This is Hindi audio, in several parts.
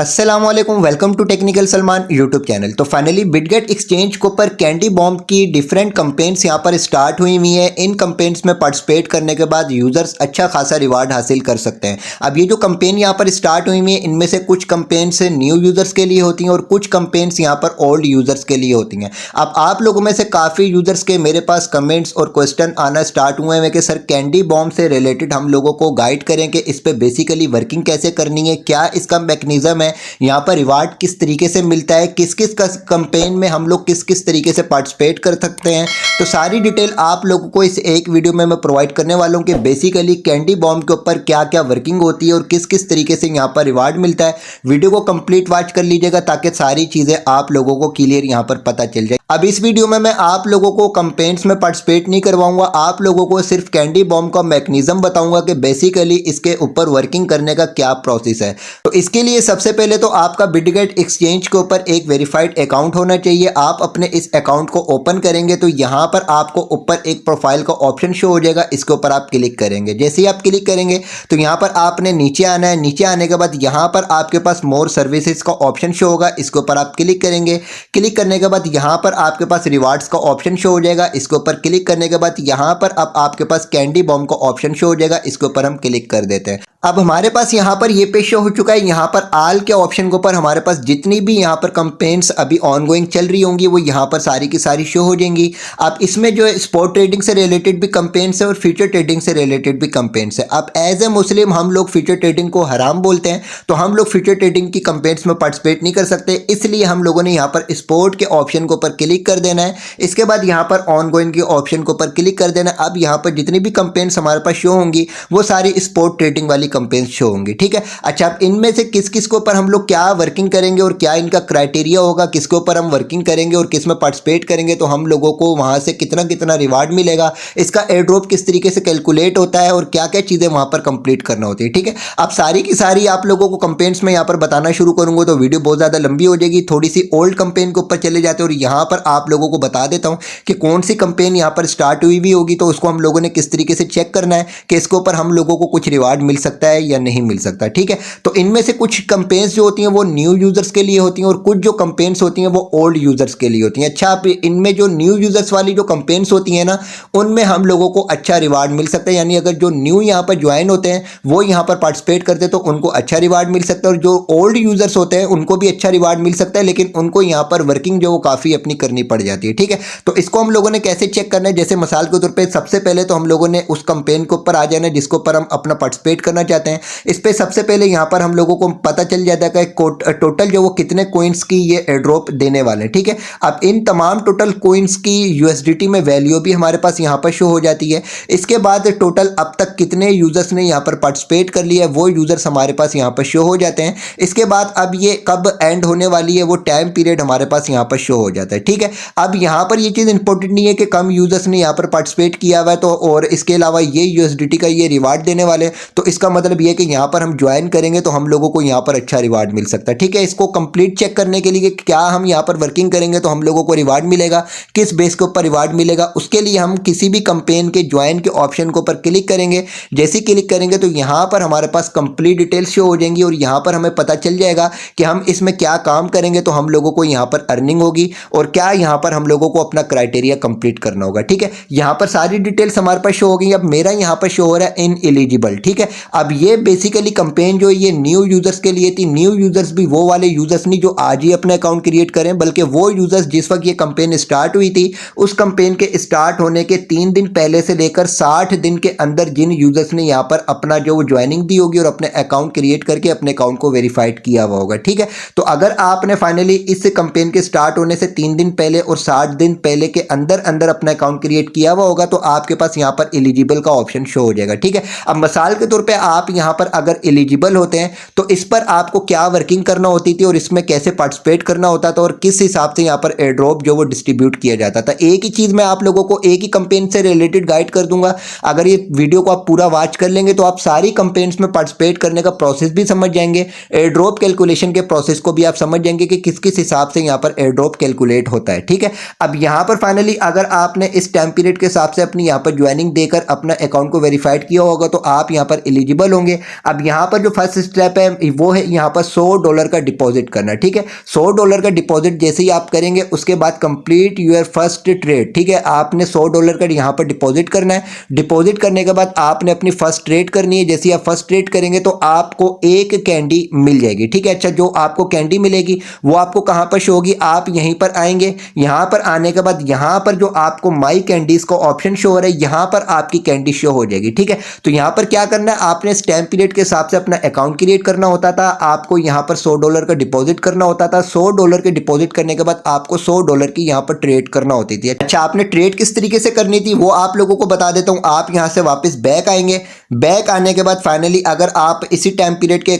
अस्सलाम वालेकुम, welcome to technical Salman YouTube channel. तो फाइनली बिटगेट एक्सचेंज के ऊपर कैंडी बॉम्ब की डिफरेंट कंपेन्स यहाँ पर स्टार्ट हुई है। इन कंपेन्स में पार्टिसिपेट करने के बाद यूजर्स अच्छा खासा रिवार्ड हासिल कर सकते हैं। अब ये जो कंपेन यहाँ पर स्टार्ट हुई है, इनमें से कुछ कंपेन्स न्यू यूजर्स के लिए होती हैं और कुछ कंपेन्स यहाँ पर ओल्ड यूजर्स के लिए होती हैं। अब आप लोगों में से काफ़ी यूजर्स के मेरे पास कमेंट्स और क्वेश्चन आना स्टार्ट हुए हैं कि सर कैंडी बॉम्ब से रिलेटेड हम लोगों को गाइड करें कि इस पर बेसिकली वर्किंग कैसे करनी है, क्या इसका मैकेनिज्म है, यहाँ पर रिवार्ड किस तरीके से मिलता है, किस किस कंपेन में हम लोग किस किस तरीके से पार्टिसिपेट कर सकते हैं। तो सारी डिटेल आप लोगों को इस एक वीडियो में मैं प्रोवाइड करने वाला हूँ कि बेसिकली कैंडी बॉम्ब के ऊपर क्या क्या वर्किंग होती है और किस किस तरीके से यहाँ पर रिवार्ड मिलता है। वीडियो को कंप्लीट वॉच कर लीजिएगा ताकि सारी चीज़ें आप लोगों को क्लियर यहाँ पर पता चल जाए। अब इस वीडियो में मैं आप लोगों को कंपेन्स में पार्टिसिपेट नहीं करवाऊंगा, आप लोगों को सिर्फ कैंडी बॉम्ब का मैकेनिज्म बताऊंगा कि बेसिकली इसके ऊपर वर्किंग करने का क्या प्रोसेस है। तो इसके लिए सबसे पहले तो आपका बिटगेट एक्सचेंज के ऊपर एक वेरीफाइड अकाउंट होना चाहिए। आप अपने इस अकाउंट को ओपन करेंगे तो यहाँ पर आपको ऊपर एक प्रोफाइल का ऑप्शन शो हो जाएगा, इसके ऊपर आप क्लिक करेंगे। जैसे ही आप क्लिक करेंगे तो यहाँ पर आपने नीचे आना है। नीचे आने के बाद यहाँ पर आपके पास मोर सर्विसेज का ऑप्शन शो होगा, इसके ऊपर आप क्लिक करेंगे। क्लिक करने के बाद यहाँ पर आपके पास रिवार्ड्स का ऑप्शन शो हो जाएगा, इसके ऊपर क्लिक करने के बाद यहाँ पर अब आपके पास कैंडी बॉम्ब का ऑप्शन शो हो जाएगा, इसके ऊपर हम क्लिक कर देते हैं। अब हमारे पास यहाँ पर ये पेज शो हो चुका है। यहाँ पर आल के ऑप्शन के ऊपर हमारे पास जितनी भी यहाँ पर कंपेन्स अभी ऑनगोइंग चल रही होंगी वो यहाँ पर सारी की सारी शो हो जाएंगी। अब इसमें जो है स्पॉट ट्रेडिंग से रिलेटेड भी कंपेन्स है और फ्यूचर ट्रेडिंग से रिलेटेड भी कंपेन्स है। अब एज ए मुस्लिम हम लोग फ्यूचर ट्रेडिंग को हराम बोलते हैं, तो हम लोग फ्यूचर ट्रेडिंग की कंपेन्स में पार्टिसिपेट नहीं कर सकते, इसलिए हम लोगों ने यहाँ पर स्पॉट के ऑप्शन के ऊपर क्लिक कर देना है। इसके बाद यहाँ पर ऑनगोइंग के ऑप्शन के ऊपर क्लिक कर देना है। अब यहाँ पर जितनी भी कंपेन्स हमारे पास शो होंगी वो सारी स्पॉट ट्रेडिंग वाली कंपेन्स शो होंगी। ठीक है। अच्छा, अब इनमें से किस किस के ऊपर हम लोग क्या वर्किंग करेंगे और क्या इनका क्राइटेरिया होगा, किसके ऊपर हम वर्किंग करेंगे और किस में पार्टिसिपेट करेंगे, तो हम लोगों को वहां से कितना कितना रिवार्ड मिलेगा, इसका एयर ड्रॉप किस तरीके से कैलकुलेट होता है और क्या क्या चीजें वहां पर कंप्लीट करना होती है। ठीक है। अब सारी की सारी आप लोगों को कंपेन्स में यहाँ पर बताना शुरू करूंगा तो वीडियो बहुत ज्यादा लंबी हो जाएगी। थोड़ी सी ओल्ड कंपेन के ऊपर चले जाते हैं और यहाँ पर आप लोगों को बता देता हूँ कि कौन सी कंपेन यहाँ पर स्टार्ट हुई भी होगी, तो उसको हम लोगों ने किस तरीके से चेक करना है कि इसके ऊपर हम लोगों को कुछ रिवार्ड मिल सकता है या नहीं मिल सकता। ठीक है। तो इनमें से कुछ कंपेन्स जो होती हैं वो न्यू यूजर्स के लिए होती हैं और कुछ जो कंपेन्स होती हैं वो ओल्ड यूजर्स के लिए होती हैं। अच्छा, आप इनमें जो न्यू यूजर्स वाली जो कंपेन्स होती हैं ना, उनमें हम लोगों को अच्छा रिवार्ड मिल सकता है। यानी अगर जो न्यू यहाँ पर ज्वाइन होते हैं वो यहाँ पर पार्टिसिपेट करते हैं तो उनको अच्छा रिवार्ड मिल सकता है, और जो ओल्ड यूजर्स होते हैं उनको भी अच्छा रिवार्ड मिल सकता है, लेकिन उनको यहाँ पर वर्किंग जो वो काफ़ी अपनी करनी पड़ जाती है। ठीक है। तो इसको हम लोगों ने कैसे चेक करना है, जैसे मिसाल के तौर पर सबसे पहले तो हम लोगों ने उस कंपेन के ऊपर आ जाना है जिसके ऊपर हम अपना पार्टिसिपेट करना चाहते हैं। इस पर सबसे पहले यहाँ पर हम लोगों को पता चल जाता है कि टोटल जो वो कितने कोइंस की ये एयर ड्रॉप देने वाले हैं। ठीक है। अब इन तमाम टोटल कोइंस की यूएसडीटी में वैल्यू भी हमारे पास यहाँ पर शो हो जाती है। इसके बाद टोटल अब तक कितने यूजर्स ने यहाँ पर पार्टिसिपेट कर लिया है वो यूजर्स हमारे पास यहाँ पर शो हो जाते हैं। इसके बाद अब ये कब एंड होने वाली है वो टाइम पीरियड हमारे पास यहाँ पर शो हो जाता है। ठीक है। अब यहाँ पर ये चीज़ इंपॉर्टेंट नहीं है कि कम यूजर्स ने यहाँ पर पार्टिसिपेट किया हुआ है तो और इसके अलावा ये यूएसडीटी का ये रिवार्ड देने वाले, तो इसका मतलब ये है कि यहाँ पर हम ज्वाइन करेंगे तो हम लोगों को यहाँ पर अच्छा रिवार्ड मिल सकता है। ठीक है। इसको कंप्लीट चेक करने के लिए क्या हम यहाँ पर वर्किंग करेंगे तो हम लोगों को रिवार्ड मिलेगा, किस बेस के ऊपर रिवार्ड मिलेगा, उसके लिए हम किसी भी कंपेन के ज्वाइन के ऑप्शन के ऊपर क्लिक करेंगे। जैसे क्लिक करेंगे तो यहाँ पर हमारे पास कंप्लीट डिटेल्स शो हो जाएंगी और यहाँ पर हमें पता चल जाएगा कि हम इसमें क्या काम करेंगे तो हम लोगों को यहाँ पर अर्निंग होगी और क्या यहाँ पर हम लोगों को अपना क्राइटेरिया कंप्लीट करना होगा। ठीक है। यहाँ पर सारी डिटेल्स हमारे पास शो हो गई। अब मेरा यहाँ पर शो हो रहा है इन एलिजिबल। ठीक है। अब ये बेसिकली कंपेन जो ये न्यू यूजर्स के लिए थी। न्यू यूजर्स भी वो वाले यूजर्स नहीं जो आज ही अपना अकाउंट क्रिएट करें, बल्कि वो यूजर्स जिस वक्त ये कंपेन स्टार्ट हुई थी उस कंपेन के स्टार्ट होने के 3 दिन पहले से लेकर 60 दिन के अंदर जिन यूजर्स ने यहाँ पर अपना जो वो ज्वाइनिंग दी होगी और अपने अकाउंट क्रिएट करके अपने अकाउंट को वेरीफाइड किया हुआ होगा। ठीक है। तो अगर आपने फाइनली इस कंपेन के स्टार्ट होने से 3 दिन पहले और 60 दिन पहले के अंदर अंदर अपना अकाउंट क्रिएट किया हुआ होगा तो आपके पास यहाँ पर एलिजिबल का ऑप्शन शो हो जाएगा। ठीक है। अब मिसाल के तौर पर आप यहाँ पर अगर एलिजिबल होते हैं तो इस पर आपको क्या वर्किंग करना होती थी और इसमें कैसे पार्टिसिपेट करना होता था और किस हिसाब से यहाँ पर एयर ड्रॉप जो वो डिस्ट्रीब्यूट किया जाता था। एक ही चीज़ मैं आप लोगों को एक ही कंपेन से रिलेटेड गाइड कर दूंगा। अगर ये वीडियो को आप पूरा वॉच कर लेंगे तो आप सारी कंपेन्स में पार्टिसिपेट करने का प्रोसेस भी समझ जाएंगे, एयर ड्रॉप कैलकुलेशन के प्रोसेस को भी आप समझ जाएंगे कि किस किस हिसाब से यहाँ पर एयर ड्रॉप कैलकुलेट होता है। ठीक है। अब यहाँ पर फाइनली अगर आपने इस टाइम पीरियड के हिसाब से अपनी यहाँ पर ज्वाइनिंग देकर अपना अकाउंट को वेरीफाइड किया होगा तो आप यहाँ पर एलिजिबल एलिजिबल होंगे। अब यहाँ पर जो फर्स्ट स्टेप है वो है यहाँ पर $100 का डिपॉजिट करना, ठीक है। $100 का डिपॉजिट जैसे ही आप करेंगे उसके बाद कंप्लीट यूर फर्स्ट ट्रेड, ठीक है। आपने $100 का यहाँ पर डिपॉजिट करना है। डिपॉजिट करने के बाद आपने अपनी फर्स्ट ट्रेड करनी है। जैसे ही आप फर्स्ट ट्रेड करेंगे तो आपको एक कैंडी मिल जाएगी, ठीक है। अच्छा, जो आपको कैंडी मिलेगी वो आपको कहाँ पर शो होगी, आप यहीं पर आएंगे। यहाँ पर आने के बाद यहाँ पर जो आपको माई कैंडीज का ऑप्शन शो हो रहा है, यहाँ पर आपकी कैंडी शो हो जाएगी, ठीक है। तो यहाँ पर क्या करना है, आपने स्टैम्प पीरियड के हिसाब से अपना अकाउंट क्रिएट करना होता था। आपको यहाँ पर $100 का डिपॉजिट करना होता था। $100 के डिपॉजिट करने के बाद आपको $100 की यहाँ पर ट्रेड करना होती थी। अच्छा, आपने ट्रेड किस तरीके से करनी थी वो आप लोगों को बता देता हूँ। आप यहाँ से वापस बैक आएंगे। बैक आने के बाद फाइनली अगर आप इसी टाइम पीरियड के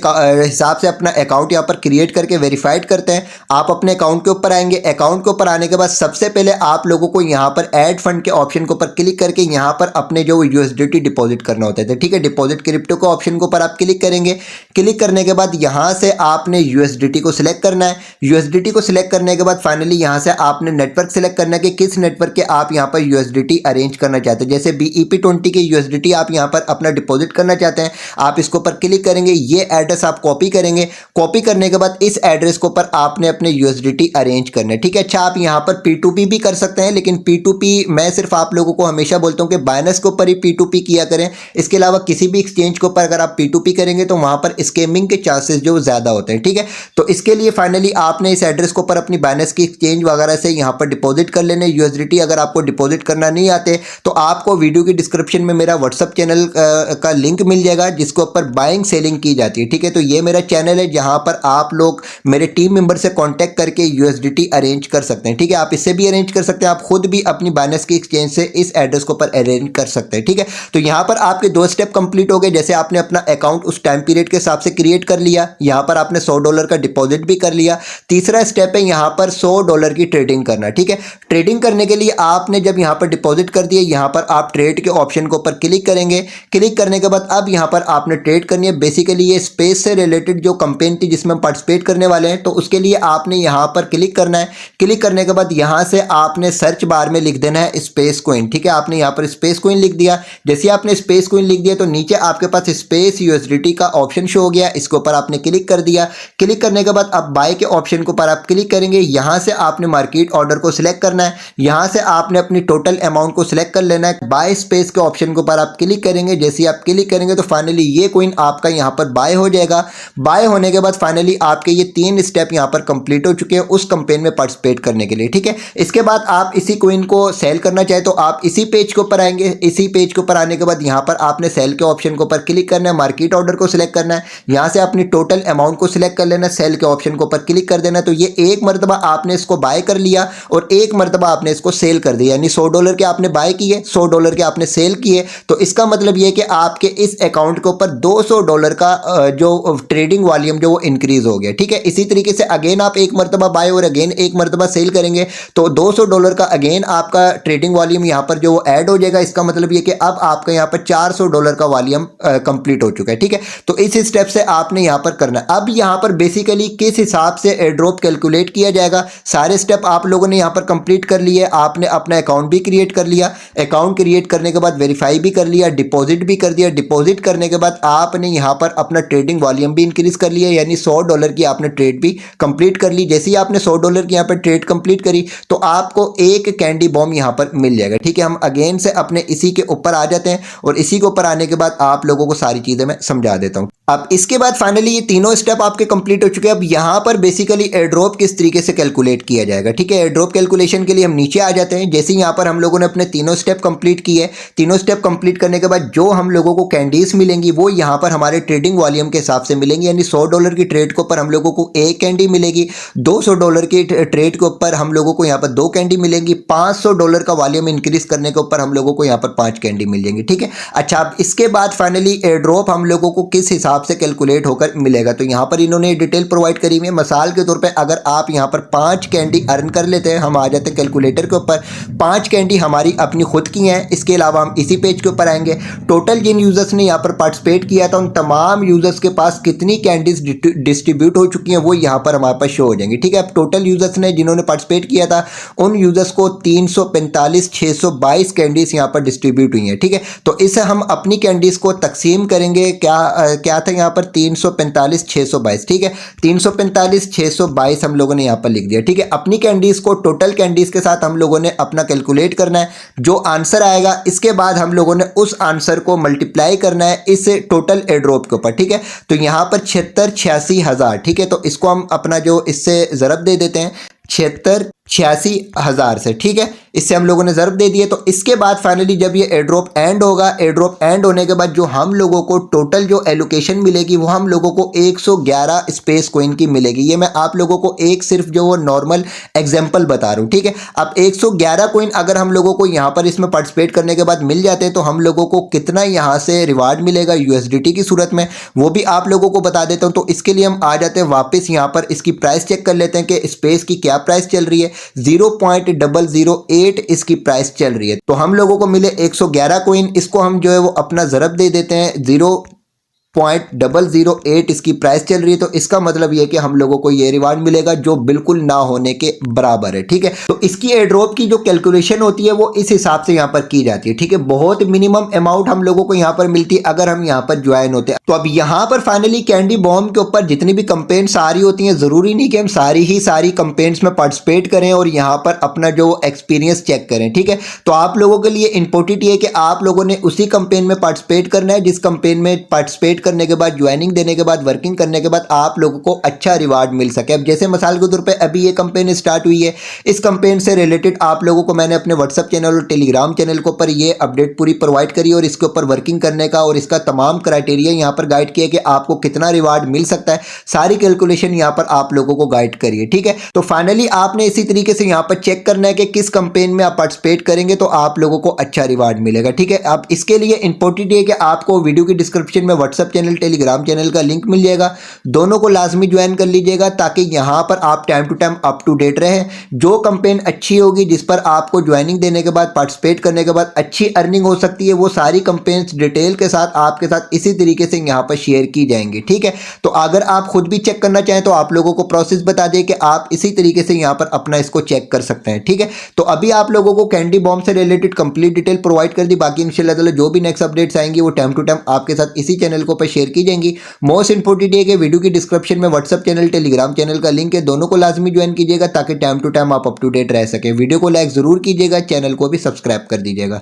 हिसाब से अपना अकाउंट यहाँ पर क्रिएट करके वेरीफाइड करते हैं, आप अपने अकाउंट के ऊपर आएंगे। अकाउंट के ऊपर आने के बाद सबसे पहले आप लोगों को यहाँ पर ऐड फंड के ऑप्शन के ऊपर क्लिक करके यहाँ पर अपने जो यूएसडीटी डिपॉजिट करना होता है, ठीक है। डिपॉजिट क्रिप्टो के ऑप्शन के ऊपर आप क्लिक करेंगे। क्लिक करने के बाद यहाँ से आपने यूएसडीटी को सिलेक्ट करना है। यूएसडीटी को सिलेक्ट करने के बाद फाइनली यहाँ से आपने नेटवर्क सिलेक्ट करना है कि किस नेटवर्क के आप यहाँ पर यूएसडीटी अरेंज करना चाहते हैं। जैसे BEP20 के यूएसडीटी आप यहाँ पर अपना डिपॉजिट करना चाहते हैं, आप इसके ऊपर क्लिक करेंगे। ये एड्रेस आप कॉपी करेंगे। कॉपी करने के बाद इस एड्रेस के ऊपर आपने अपने यूएसडीटी अरेंज करना है, ठीक है। अच्छा, आप यहाँ पर P2P भी कर सकते हैं, लेकिन P2P मैं सिर्फ आप लोगों को हमेशा बोलता हूँ कि बाइनेंस के ऊपर ही P2P किया करें। इसके अलावा किसी भी एक्सचेंज के ऊपर अगर आप P2P करेंगे तो वहां पर स्कैमिंग के चांसेस जो ज़्यादा होते हैं, ठीक है। तो इसके लिए फाइनली आपने इस एड्रेस के ऊपर अपनी बाइनेंस की एक्सचेंज वगैरह से यहाँ पर डिपॉजिट कर लेने यूएसडीटी। अगर आपको डिपॉजिट करना नहीं आते तो आपको वीडियो की डिस्क्रिप्शन में मेरा व्हाट्सअप चैनल का लिंक मिल जाएगा जिसके ऊपर बाइंग सेलिंग की जाती है, ठीक है। तो ये मेरा चैनल है जहाँ पर आप लोग मेरे टीम मेंबर से कॉन्टैक्ट करके यूएसडीटी अरेंज कर सकते हैं, ठीक है। आप इससे भी अरेंज कर सकते हैं, आप खुद भी अपनी बाइनेंस की एक्सचेंज से इस एड्रेस के ऊपर अरेंज कर सकते हैं, ठीक है। तो यहाँ पर आपके 2 स्टेप कंप्लीट हो गए। जैसे आपने अपना अकाउंट उस टाइम पीरियड के हिसाब से क्रिएट कर लिया, यहाँ पर आपने $100 का डिपॉजिट भी कर लिया। तीसरा स्टेप है यहाँ पर $100 की ट्रेडिंग करना, ठीक है। ट्रेडिंग करने के लिए आपने जब यहाँ पर डिपॉजिट कर दिया, यहाँ पर आप ट्रेड के ऑप्शन के ऊपर क्लिक करेंगे। क्लिक करने के बाद अब यहाँ पर आपने ट्रेड करनी है। बेसिकली ये स्पेस से रिलेटेड जो कंपेनी थी जिसमें हम पार्टिसिपेट करने वाले हैं, तो उसके लिए आपने यहाँ पर क्लिक करना है। क्लिक करने के बाद यहाँ से आपने सर्च बार में लिख देना है स्पेस कॉइन, ठीक है। आपने यहाँ पर स्पेस कॉइन लिख दिया। जैसे आपने स्पेस कॉइन लिख दिया तो नीचे आपके पास स्पेस यूएसडीटी का ऑप्शन शो हो गया। इसके ऊपर आपने क्लिक कर दिया। क्लिक करने के बाद अब बाय के ऑप्शन के ऊपर आप क्लिक करेंगे। यहाँ से आपने मार्केट ऑर्डर को सिलेक्ट करना है। यहाँ से आपने अपनी टोटल अमाउंट को सिलेक्ट कर लेना है। बाय स्पेस के ऑप्शन के ऊपर आप क्लिक करेंगे। जैसे आप क्लिक करेंगे तो फाइनली ये कॉइन आपका यहाँ पर बाय हो जाएगा। बाय होने के बाद फाइनली आपके ये 3 स्टेप यहाँ पर कंप्लीट हो चुके हैं उस कंपेन में पार्टिसिपेट करने के लिए, ठीक है। इसके बाद आप इसी कॉइन को सेल करना चाहे तो आप इसी पेज के ऊपर आएंगे। इसी पेज के ऊपर आने के बाद यहाँ पर आपने सेल के ऑप्शन के ऊपर क्लिक करना है। मार्केट ऑर्डर को सिलेक्ट करना है। यहाँ से अपनी टोटल अमाउंट को सिलेक्ट कर लेना है। सेल के ऑप्शन के ऊपर क्लिक कर देना। तो ये एक मरतबा आपने इसको बाय कर लिया और एक मरतबा आपने इसको सेल कर दिया, यानी $100 के आपने बाय किए, $100 के आपने सेल किए। तो इसका मतलब ये कि आपके इस अकाउंट के ऊपर $200 का जो ट्रेडिंग वॉल्यूम जो वो इंक्रीज हो गया, ठीक है। इसी तरीके से अगेन आप एक मरतबा बाय और अगेन एक मरतबा सेल करेंगे तो $200 का अगेन आपका ट्रेडिंग वॉल्यूम यहाँ पर जो वो ऐड हो जाएगा। इसका मतलब ये कि अब आपका यहाँ पर $400 का वॉल्यूम कंप्लीट हो चुका है, ठीक है। तो इस स्टेप से आपने यहाँ पर करना है। अब यहाँ पर बेसिकली किस हिसाब से एयर ड्रॉप कैलकुलेट किया जाएगा, सारे स्टेप आप लोगों ने यहाँ पर कंप्लीट कर लिए। आपने अपना अकाउंट भी क्रिएट कर लिया। अकाउंट क्रिएट करने के बाद वेरीफाई भी कर लिया, डिपॉजिट भी कर दिया। डिपॉजिट करने के बाद आपने यहाँ पर अपना ट्रेडिंग वॉल्यूम भी इंक्रीज कर लिया, यानी $100 की आपने ट्रेड भी कंप्लीट कर ली। जैसे ही आपने $100 की यहाँ पर ट्रेड कंप्लीट करी तो आपको एक कैंडी बॉम्ब यहाँ पर मिल जाएगा, ठीक है। हम अगेन से अपने इसी के ऊपर आ जाते हैं और इसी के ऊपर आने के बाद आप लोगों को सारी चीजें मैं समझा देता हूँ। अब इसके बाद फाइनली ये तीनों स्टेप आपके कंप्लीट हो चुके हैं। अब यहाँ पर बेसिकली एयर ड्रॉप किस तरीके से कैलकुलेट किया जाएगा, ठीक है। एयर ड्रॉप कैलकुलेशन के लिए हम नीचे आ जाते हैं। जैसे यहाँ पर हम लोगों ने अपने तीनों स्टेप कंप्लीट किए। तीनों स्टेप कंप्लीट करने के बाद जो हम लोगों को कैंडीज मिलेंगी वो यहाँ पर हमारे ट्रेडिंग वॉल्यूम के हिसाब से मिलेंगी, यानी $100 की ट्रेड के ऊपर हम लोगों को एक कैंडी मिलेगी। $200 की ट्रेड के ऊपर हम लोगों को यहाँ पर 2 कैंडी मिलेंगी। $500 का वॉल्यूम इंक्रीज करने के ऊपर हम लोगों को यहाँ पर 5 कैंडी मिल जाएंगी, ठीक है। अच्छा, अब इसके बाद फाइनली एयर ड्रॉप हम लोगों को किस हिसाब से कैलकुलेट होकर मिलेगा, तो यहाँ पर इन्होंने डिटेल प्रोवाइड करी हुई है। मिसाल के तौर पे अगर आप यहाँ पर 5 कैंडी अर्न कर लेते हैं, हम आ जाते हैं कैलकुलेटर के ऊपर। 5 कैंडी हमारी अपनी खुद की हैं। इसके अलावा हम इसी पेज के ऊपर आएंगे। टोटल जिन यूजर्स ने यहाँ पर पार्टिसिपेट किया था उन तमाम यूजर्स के पास कितनी कैंडीज डिस्ट्रीब्यूट हो चुकी हैं वो यहाँ पर हमारे पास शो हो जाएंगी, ठीक है। अब टोटल यूजर्स ने जिन्होंने पार्टिसिपेट किया था उन यूजर्स को 345,622 कैंडीज यहाँ पर डिस्ट्रीब्यूट हुई हैं, ठीक है। तो इसे हम अपनी कैंडीज को तकसीम रिडीम करेंगे क्या था यहाँ पर 345 622, ठीक है 345 622 हम लोगों ने यहाँ पर लिख दिया, ठीक है। अपनी कैंडीज को टोटल कैंडीज के साथ हम लोगों ने अपना कैलकुलेट करना है, जो आंसर आएगा इसके बाद हम लोगों ने उस आंसर को मल्टीप्लाई करना है इस टोटल एड्रॉप के ऊपर, ठीक है। तो यहाँ पर 76 86 हज़ार, ठीक है, तो इसको हम अपना जो इससे ज़रब दे देते हैं 76 86 हज़ार से, ठीक है, इससे हम लोगों ने ज़रब दे दिए। तो इसके बाद फाइनली जब ये एड्रॉप एंड होगा, एड्रॉप एंड होने के बाद जो हम लोगों को टोटल जो एलोकेशन मिलेगी वो हम लोगों को 111 स्पेस कोइन की मिलेगी। ये मैं आप लोगों को एक सिर्फ जो वो नॉर्मल एग्जांपल बता रहा हूँ, ठीक है। अब 111 कोइन अगर हम लोगों को यहाँ पर इसमें पार्टिसिपेट करने के बाद मिल जाते हैं तो हम लोगों को कितना यहाँ से रिवार्ड मिलेगा यूएसडीटी की सूरत में, वो भी आप लोगों को बता देता हूँ। तो इसके लिए हम आ जाते हैं वापस यहाँ पर, इसकी प्राइस चेक कर लेते हैं कि स्पेस की क्या प्राइस चल रही है। 0.008 इसकी प्राइस चल रही है। तो हम लोगों को मिले 111 कोइन, इसको हम जो है वो अपना ज़रब दे देते हैं 0.008 इसकी प्राइस चल रही है। तो इसका मतलब ये कि हम लोगों को ये रिवार्ड मिलेगा जो बिल्कुल ना होने के बराबर है, ठीक है। तो इसकी एड्रॉप की जो कैलकुलेशन होती है वो इस हिसाब से यहाँ पर की जाती है, ठीक है। बहुत मिनिमम अमाउंट हम लोगों को यहाँ पर मिलती है अगर हम यहाँ पर ज्वाइन होते हैं। तो अब यहाँ पर फाइनली कैंडी बॉम्ब के ऊपर जितनी भी कंपेंट्स आ रही होती हैं, जरूरी नहीं कि हम सारी कंपेंट्स में पार्टिसिपेट करें और यहाँ पर अपना जो एक्सपीरियंस चेक करें, ठीक है। तो आप लोगों के लिए इंपॉर्टेंट ये है कि आप लोगों ने उसी कंपेन में पार्टिसिपेट करना है जिस कंपेन में पार्टिसिपेट करने के बाद, ज्वाइनिंग देने के बाद, वर्किंग करने के बाद आप लोगों को अच्छा रिवार्ड मिल सके। अब जैसे मिसाल के तौर पे अभी ये कंपेन स्टार्ट हुई है, इस कंपेन से रिलेटेड आप लोगों को मैंने अपने व्हाट्सएप चैनल और टेलीग्राम चैनल के ऊपर ये अपडेट पूरी प्रोवाइड करी और इसके ऊपर वर्किंग करने का और इसका तमाम क्राइटेरिया यहाँ पर गाइड किया कि आपको कितना रिवार्ड मिल सकता है। सारी कैलकुलेशन यहाँ पर आप लोगों को गाइड करिए, ठीक है। तो फाइनली आपने इसी तरीके से यहाँ पर चेक करना है कि किस कंपेन में आप पार्टिसिपेट करेंगे तो आप लोगों को अच्छा रिवार्ड मिलेगा, ठीक है। अब इसके लिए इंपॉर्टेंट है कि आपको वीडियो की डिस्क्रिप्शन में व्हाट्सएप चैनल, टेलीग्राम चैनल का लिंक मिल जाएगा, दोनों को लाजमी ज्वाइन कर लीजिएगा ताकि यहाँ पर आप time to time up to date रहे। जो कंपेन अच्छी होगी जिस पर आपको ज्वाइनिंग देने के बाद, पार्टिसिपेट करने के बाद अच्छी अर्निंग हो सकती है, वो सारी कंपेन्स डिटेल के साथ आपके साथ इसी तरीके से यहाँ पर शेयर की जाएंगी, ठीक है। तो अगर आप खुद भी चेक करना चाहें तो आप लोगों को प्रोसेस बता दें कि आप इसी तरीके से यहाँ पर अपना इसको चेक कर सकते हैं, ठीक है। तो अभी आप लोगों को कैंडी बॉम्ब से रिलेटेड कंप्लीट डिटेल प्रोवाइड कर दी, बाकी इंशाल्लाह ताला जो भी नेक्स्ट अपडेट्स आएंगी वो टाइम टू टाइम आपके साथ इसी चैनल को पर शेयर की जाएंगी। मोस्ट इंपोर्टेंट है कि वीडियो की डिस्क्रिप्शन में व्हाट्सएप चैनल, टेलीग्राम चैनल का लिंक है, दोनों को लाजमी ज्वाइन कीजिएगा ताकि टाइम टू टाइम आप अप टू डेट रह सके। वीडियो को लाइक जरूर कीजिएगा, चैनल को भी सब्सक्राइब कर दीजिएगा।